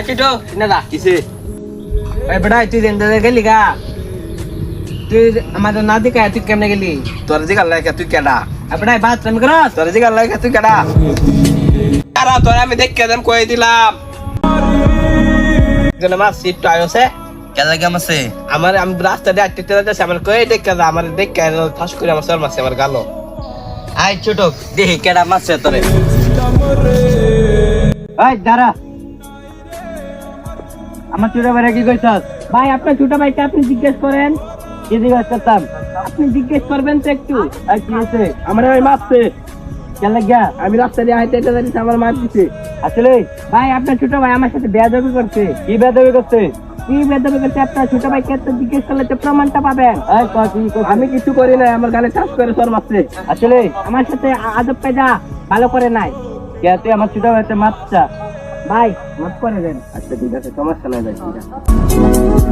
চিটো না দা কিসে এই বেটা তুই জেন্দা গেলি গা তুই আমাদের না দিকা তুই কেমনে গেলি তোর জিগাল লাগে তুই কেডা বেটা বাথরুম কর তোর জিগাল লাগে তুই কেডা কারা তোর আমি দেখকে দেম কই দিলাম যেন মাছ সিট আয়োছে কেডা গেম আছে আমার আমি রাস্তা দিয়ে আটতে যাচ্ছে আমার কই দেখকে দা আমার দেখকে ঠাস করে আমার সর মাছ আমার গালো আই ছোট দেখি কেডা মারছে তোরে এই দাঁড়া আমার ছোট ভাইরা কি কইছস ভাই আপনার ছোট ভাইকে আপনি জিজ্ঞেস করেন কি জিজ্ঞেস করতাম আপনি জিজ্ঞেস করবেন তো একটু আর কি আছে আমার ওই মারছে কেন গিয়া আমি রাস্তা দিয়ে হাইতে যাচ্ছি আমার মার দিছে আসলে ভাই আপনার ছোট ভাই আমার সাথে বেয়াদবি করছে কি বেয়াদবি করছে কি বেয়াদবি করছে আপনার ছোট ভাইকে তো জিজ্ঞেস করলে তো প্রমাণটা পাবেন আমি কিছু করি না আমার গালে চাষ করে সর মারছে আসলে আমার সাথে আদব পেজা ভালো করে নাই কে তুই আমার ছোট ভাইতে মারছা ভাই মাফ করে দেন আচ্ছা ঠিক আছে সমস্যা নাই ভাই ঠিক আছে